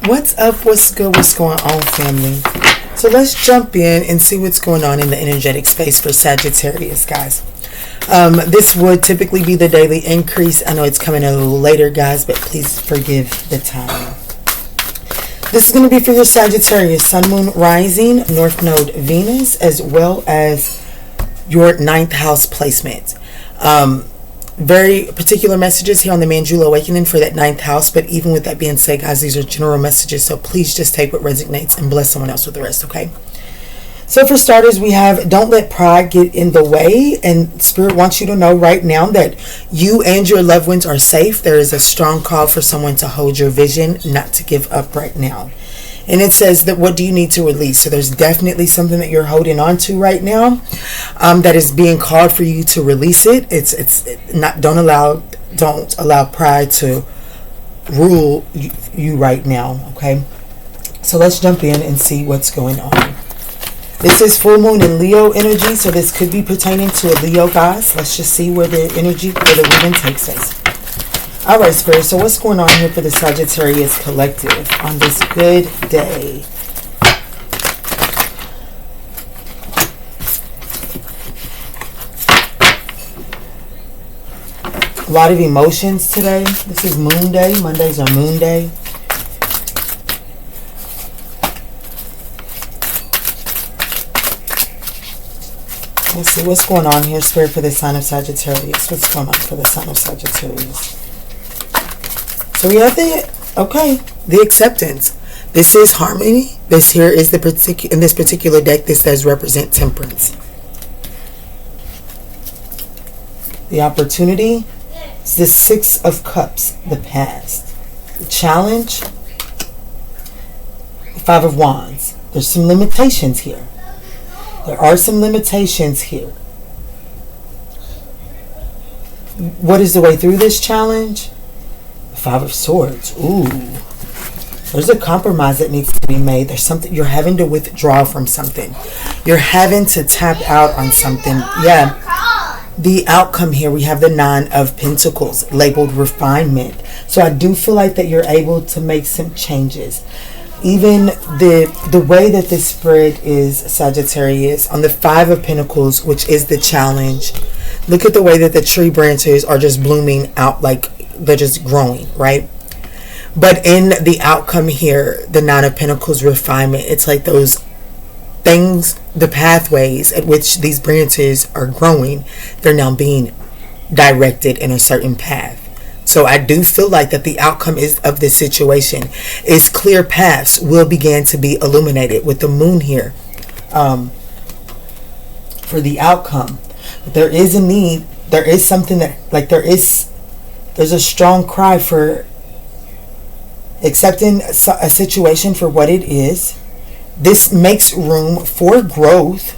What's up? What's good? What's going on, family? So let's jump in and see what's going on in the energetic space for Sagittarius, guys. This would typically be the daily increase. I know it's coming a little later, guys, but please forgive the time. This is going to be for your Sagittarius, Sun, Moon, Rising, North Node, Venus, as well as your 9th house placement. Very particular messages here on the ManjulaAwakening for that 9th house. But even with that being said, guys, these are general messages. So please just take what resonates and bless someone else with the rest, okay? So for starters, we have don't let pride get in the way. And Spirit wants you to know right now that you and your loved ones are safe. There is a strong call for someone to hold your vision, not to give up right now. And it says that what do you need to release? So there's definitely something that you're holding on to right now that is being called for you to release it. It's not, don't allow pride to rule you right now, okay? So let's jump in and see what's going on. This is full moon in Leo energy, so this could be pertaining to a Leo, guys. Let's just see where the reading takes us. All right, Spirit, so what's going on here for the Sagittarius collective on this good day? A lot of emotions today. This is Moon Day. Mondays are Moon Day. Let's see what's going on here, Spirit, for the sign of Sagittarius. What's going on for the sign of Sagittarius? So we have the acceptance. This is harmony. This here is in this particular deck, this does represent temperance. The opportunity is the 6 of Cups, the past. The challenge, the 5 of Wands. There's some limitations here. There are some limitations here. What is the way through this challenge? 5 of Swords. Ooh. There's a compromise that needs to be made. There's something you're having to withdraw from something. You're having to tap out on something. Yeah. The outcome here, we have the 9 of Pentacles labeled refinement. So I do feel like that you're able to make some changes. Even the way that this spread is, Sagittarius, on the 5 of Pentacles, which is the challenge, look at the way that the tree branches are just blooming out, like they're just growing, right? But in the outcome here, the 9 of Pentacles refinement, it's like those things, the pathways at which these branches are growing, they're now being directed in a certain path. So I do feel like that the outcome of this situation is clear paths will begin to be illuminated with the moon here for the outcome. But there is a need. There is something that, like, there's a strong cry for accepting a situation for what it is. This makes room for growth.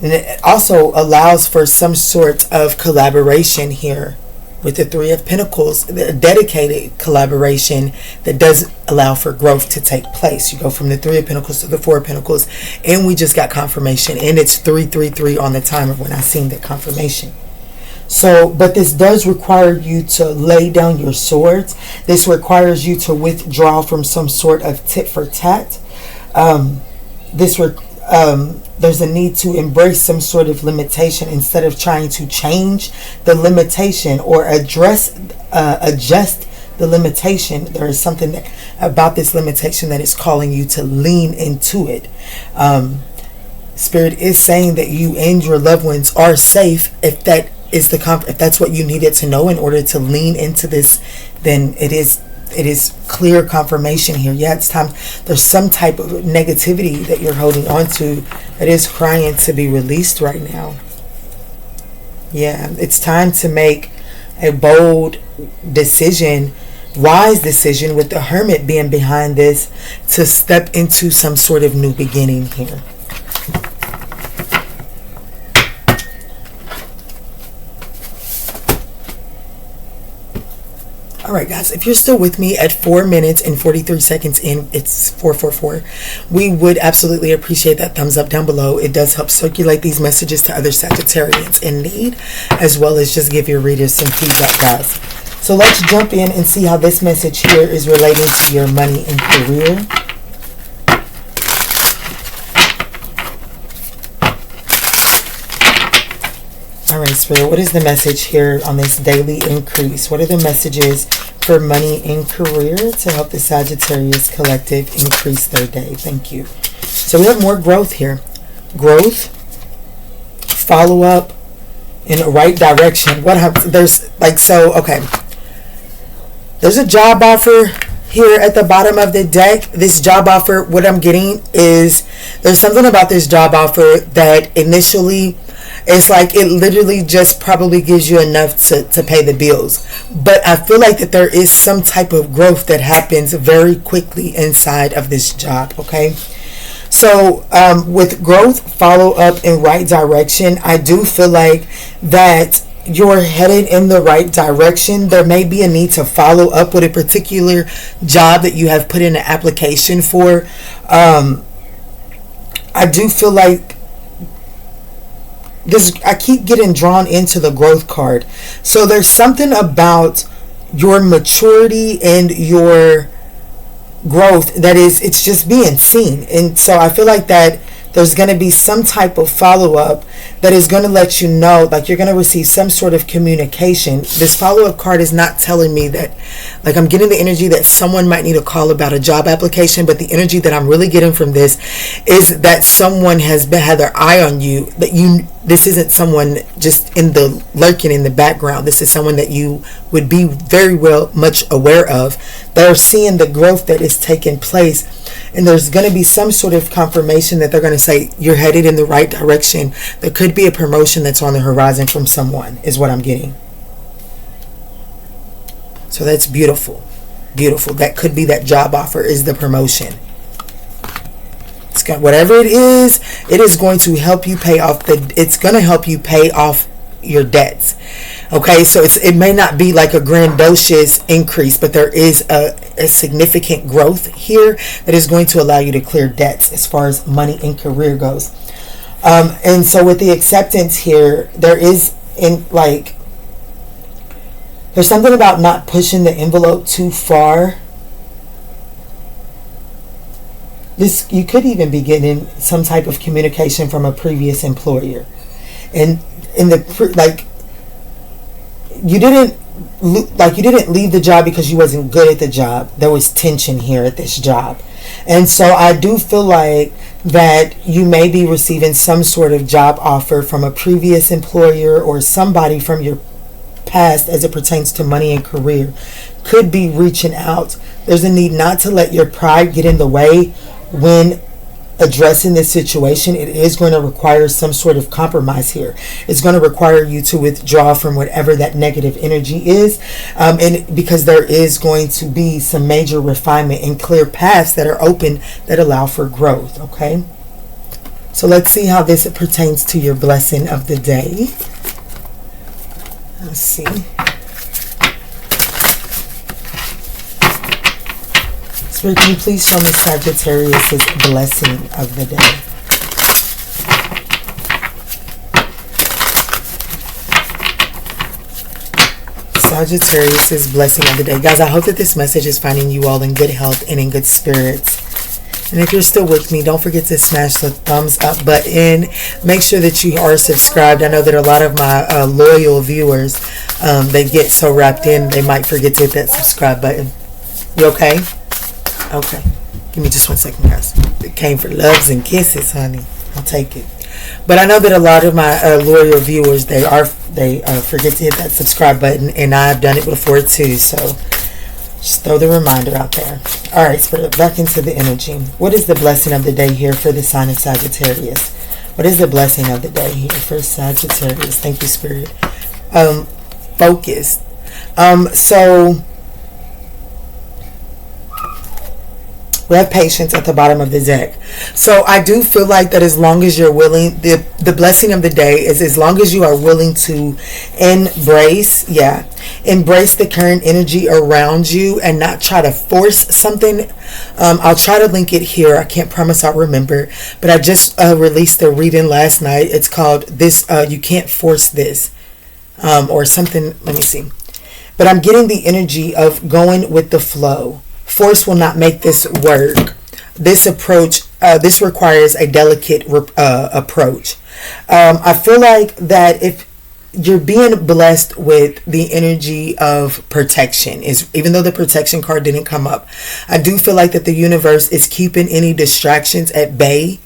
And it also allows for some sort of collaboration here with the 3 of Pentacles, the dedicated collaboration that does allow for growth to take place. You go from the 3 of Pentacles to the 4 of Pentacles, and we just got confirmation, and it's 333 on the timer when I seen the confirmation. So, but this does require you to lay down your swords. This requires you to withdraw from some sort of tit for tat. There's a need to embrace some sort of limitation instead of trying to change the limitation or adjust the limitation. There is something about this limitation that is calling you to lean into it. Spirit is saying that you and your loved ones are safe. If that is if that's what you needed to know in order to lean into this, then it is clear confirmation here. Yeah, it's time. There's some type of negativity that you're holding on to that is crying to be released right now. Yeah, it's time to make a bold decision, wise decision, with the Hermit being behind this, to step into some sort of new beginning here. All right, guys, if you're still with me at 4 minutes and 43 seconds in, it's 444. We would absolutely appreciate that thumbs up down below. It does help circulate these messages to other Sagittarians in need, as well as just give your readers some feedback, guys. So let's jump in and see how this message here is relating to your money and career. All right, Spirit, what is the message here on this daily increase? What are the messages for money and career to help the Sagittarius collective increase their day? Thank you. So we have more growth here. Growth, follow up in the right direction. What happens? There's okay. There's a job offer here at the bottom of the deck. This job offer, what I'm getting is there's something about this job offer that initially it's like it literally just probably gives you enough to pay the bills. But I feel like that there is some type of growth that happens very quickly inside of this job, okay? So with growth, follow up in right direction, I do feel like that you're headed in the right direction. There may be a need to follow up with a particular job that you have put in an application for. I do feel like this, I keep getting drawn into the growth card. So there's something about your maturity and your growth that is, it's just being seen. And so I feel like that there's going to be some type of follow-up that is going to let you know, like you're going to receive some sort of communication. This follow-up card is not telling me that, like I'm getting the energy that someone might need a call about a job application, but the energy that I'm really getting from this is that someone has had their eye on you, that this isn't someone just lurking in the background. This is someone that you would be very well much aware of. They're seeing the growth that is taking place, and there's going to be some sort of confirmation that they're going to say you're headed in the right direction. There could be a promotion that's on the horizon from someone, is what I'm getting. So that's beautiful. Beautiful. That could be that job offer is the promotion. It's got whatever it is going to help you pay off it's going to help you pay off your debts. Okay, so it may not be like a grandiose increase, but there is a significant growth here that is going to allow you to clear debts as far as money and career goes. And so with the acceptance here, there's something about not pushing the envelope too far. You could even be getting some type of communication from a previous employer, and you didn't leave the job because you wasn't good at the job. There was tension here at this job, and so I do feel like that you may be receiving some sort of job offer from a previous employer or somebody from your past as it pertains to money and career. Could be reaching out. There's a need not to let your pride get in the way when addressing this situation. It is going to require some sort of compromise here. It's going to require you to withdraw from whatever that negative energy is, and because there is going to be some major refinement and clear paths that are open that allow for growth. Okay, so let's see how this pertains to your blessing of the day. Let's see. Spirit, can you please show me Sagittarius' blessing of the day? Sagittarius' blessing of the day. Guys, I hope that this message is finding you all in good health and in good spirits. And if you're still with me, don't forget to smash the thumbs up button. Make sure that you are subscribed. I know that a lot of my loyal viewers, they get so wrapped in, they might forget to hit that subscribe button. You okay? Okay. Give me just 1 second, guys. It came for loves and kisses, honey. I'll take it. But I know that a lot of my loyal viewers, they forget to hit that subscribe button, and I've done it before too. So just throw the reminder out there. All right, Spirit, back into the energy. What is the blessing of the day here for the sign of Sagittarius? What is the blessing of the day here for Sagittarius? Thank you, Spirit. Focus. So we have patience at the bottom of the deck. So I do feel like that as long as you're willing, the blessing of the day is as long as you are willing to embrace the current energy around you and not try to force something. I'll try to link it here. I can't promise I'll remember, but I just released a reading last night. It's called You Can't Force This, or something. Let me see. But I'm getting the energy of going with the flow. Force will not make this work. This approach, this requires a delicate approach. I feel like that if you're being blessed with the energy of protection, is even though the protection card didn't come up, I do feel like that the universe is keeping any distractions at bay.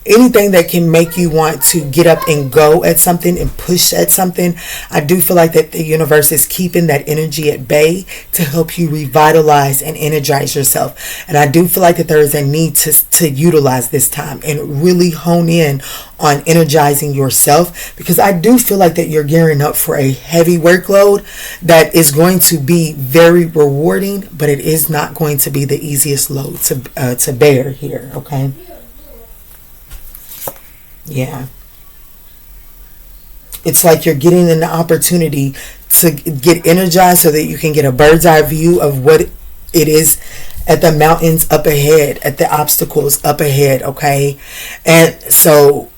Anything that can make you want to get up and go at something and push at something, I do feel like that the universe is keeping that energy at bay to help you revitalize and energize yourself. And I do feel like that there is a need to utilize this time and really hone in on energizing yourself, because I do feel like that you're gearing up for a heavy workload that is going to be very rewarding, but it is not going to be the easiest load to bear here, okay? Yeah. It's like you're getting an opportunity to get energized so that you can get a bird's eye view of what it is at the mountains up ahead, at the obstacles up ahead, okay? And so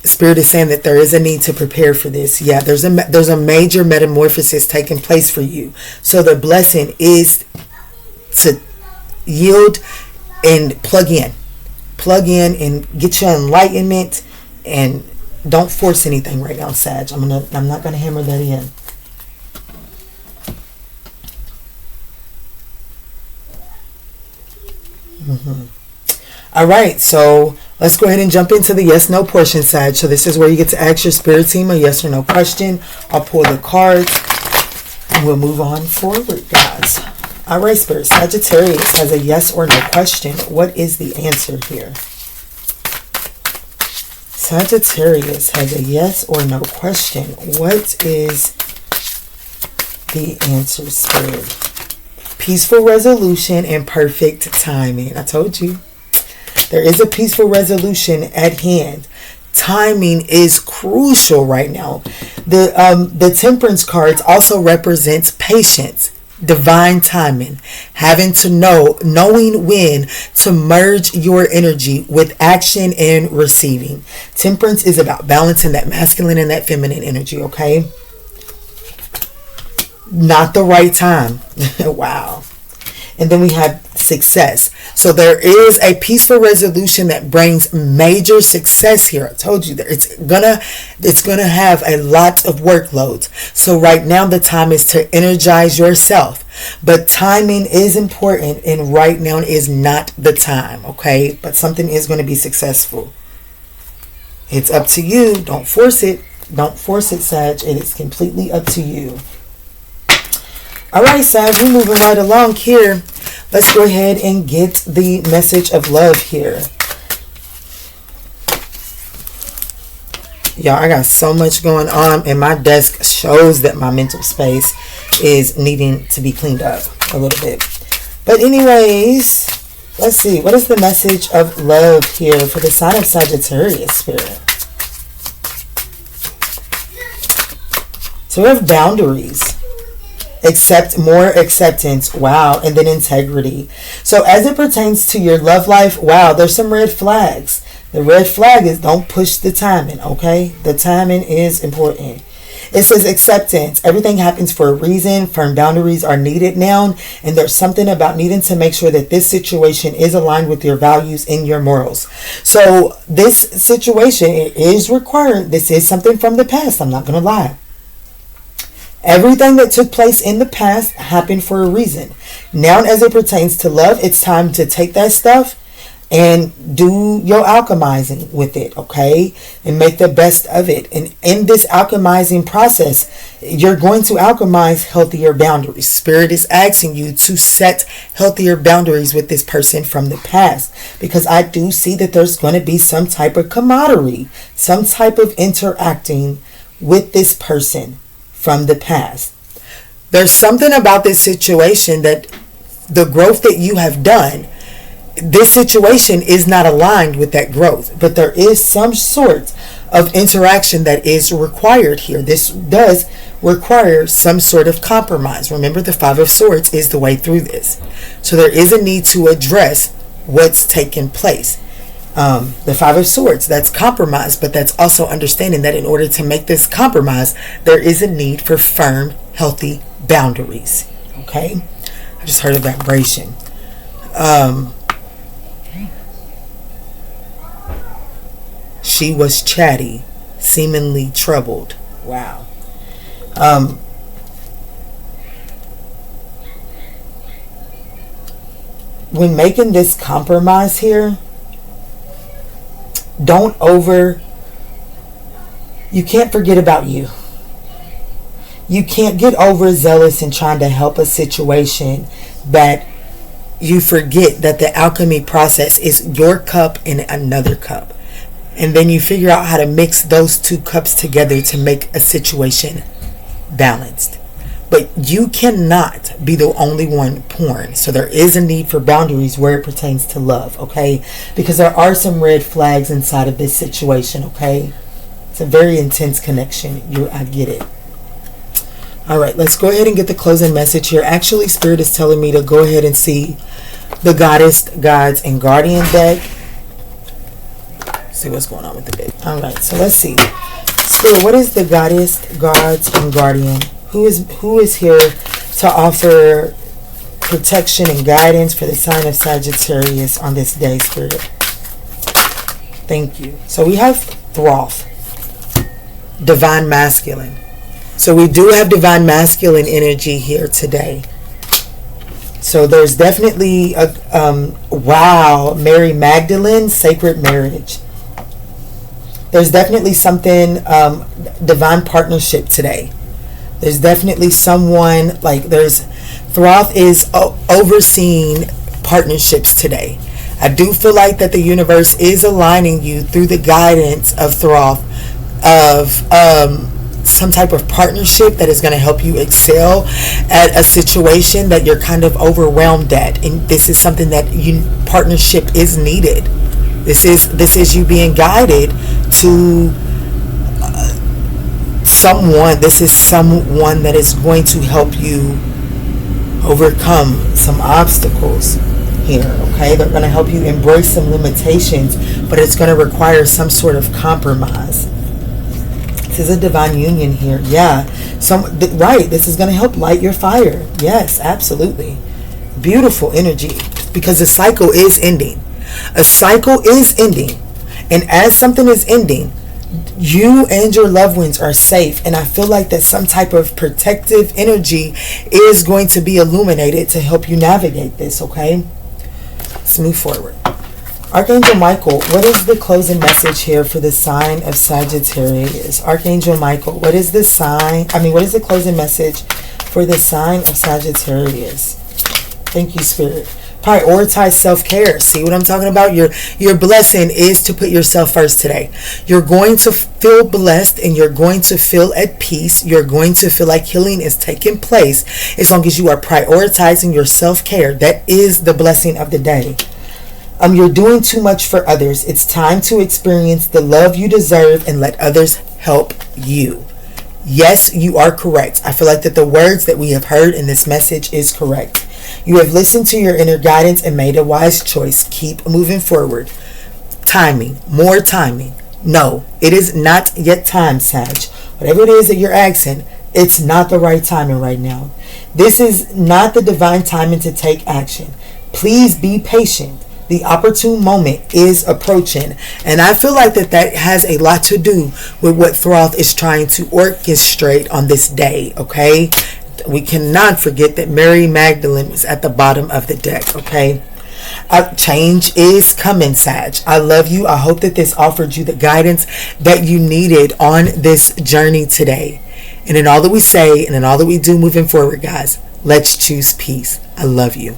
Spirit is saying that there is a need to prepare for this. Yeah, there's a major metamorphosis taking place for you. So the blessing is to yield and plug in and get your enlightenment. And don't force anything right now, Sag. I'm not gonna hammer that in. All right, so let's go ahead and jump into the yes no portion, Sag. So this is where you get to ask your spirit team a yes or no question. I'll pull the cards and we'll move on forward, guys. All right, Spirit. Sagittarius has a yes or no question. What is the answer here? Sagittarius has a yes or no question. What is the answer, Spirit? Peaceful resolution and perfect timing. I told you. There is a peaceful resolution at hand. Timing is crucial right now. The Temperance cards also represents patience, divine timing, having to knowing when to merge your energy with action and receiving. Temperance is about balancing that masculine and that feminine energy, okay? Not the right time. Wow. And then we have success. So there is a peaceful resolution that brings major success here. I told you that it's gonna have a lot of workloads. So right now the time is to energize yourself. But timing is important, and right now is not the time, okay? But something is going to be successful. It's up to you. Don't force it. Don't force it, Sag. It is completely up to you. All right, Sag, we're moving right along here. Let's go ahead and get the message of love here. Y'all, I got so much going on, and my desk shows that my mental space is needing to be cleaned up a little bit. But anyways, let's see. What is the message of love here for the sign of Sagittarius, Spirit? So we have boundaries. Accept more acceptance. Wow. And then integrity. So as it pertains to your love life, wow, there's some red flags. The red flag is don't push the timing, okay? The timing is important. It says acceptance. Everything happens for a reason. Firm boundaries are needed now. And there's something about needing to make sure that this situation is aligned with your values and your morals. So this situation, it is required. This is something from the past. I'm not going to lie. Everything that took place in the past happened for a reason. Now, as it pertains to love, it's time to take that stuff and do your alchemizing with it, okay? And make the best of it. And in this alchemizing process, you're going to alchemize healthier boundaries. Spirit is asking you to set healthier boundaries with this person from the past. Because I do see that there's going to be some type of camaraderie, some type of interacting with this person from the past. There's something about this situation that the growth that you have done, this situation is not aligned with that growth, but there is some sort of interaction that is required here. This does require some sort of compromise. Remember, the Five of Swords is the way through this. So there is a need to address what's taken place. The Five of Swords, that's compromise, but that's also understanding that in order to make this compromise, there is a need for firm, healthy boundaries. Okay, I just heard a vibration. She was chatty, seemingly troubled. Wow. When making this compromise here, you can't forget about you. You can't get overzealous in trying to help a situation that you forget that the alchemy process is your cup and another cup. And then you figure out how to mix those two cups together to make a situation balanced. But you cannot be the only one pouring. So there is a need for boundaries where it pertains to love, okay? Because there are some red flags inside of this situation, okay? It's a very intense connection. I get it. All right, let's go ahead and get the closing message here. Actually, Spirit is telling me to go ahead and see the Goddess, Gods, and Guardian deck. See what's going on with the deck. All right, so let's see. Spirit, what is the Goddess, Gods, and Guardian? Who is here to offer protection and guidance for the sign of Sagittarius on this day, Spirit? Thank you. So we have Thoth, Divine Masculine. So we do have Divine Masculine energy here today. So there's definitely a, wow, Mary Magdalene, Sacred Marriage. There's definitely something, divine partnership today. There's definitely someone, Thoth is overseeing partnerships today. I do feel like that the universe is aligning you through the guidance of Thoth of some type of partnership that is going to help you excel at a situation that you're kind of overwhelmed at. And this is something that partnership is needed. This is you being guided to someone. This is someone that is going to help you overcome some obstacles here, okay? They're going to help you embrace some limitations, but it's going to require some sort of compromise. This is a divine union here. Yeah. Right. This is going to help light your fire. Yes, absolutely. Beautiful energy, because the cycle is ending. A cycle is ending. And as something is ending, you and your loved ones are safe. And I feel like that some type of protective energy is going to be illuminated to help you navigate this, okay? Let's move forward. Archangel Michael, what is the closing message here for the sign of Sagittarius? Archangel Michael, what is the closing message for the sign of Sagittarius? Thank you, Spirit. Prioritize self-care. See what I'm talking about? Your blessing is to put yourself first today. You're going to feel blessed and you're going to feel at peace. You're going to feel like healing is taking place as long as you are prioritizing your self-care. That is the blessing of the day. You're doing too much for others. It's time to experience the love you deserve and let others help you. Yes, you are correct. I feel like that the words that we have heard in this message is correct. You have listened to your inner guidance and made a wise choice. Keep moving forward. Timing. More timing. No, it is not yet time, Sag. Whatever it is that you're asking, it's not the right timing right now. This is not the divine timing to take action. Please be patient. The opportune moment is approaching. And I feel like that has a lot to do with what Thoth is trying to orchestrate on this day, okay? We cannot forget that Mary Magdalene is at the bottom of the deck, okay? Change is coming, Sag. I love you. I hope that this offered you the guidance that you needed on this journey today. And in all that we say and in all that we do moving forward, guys, let's choose peace. I love you.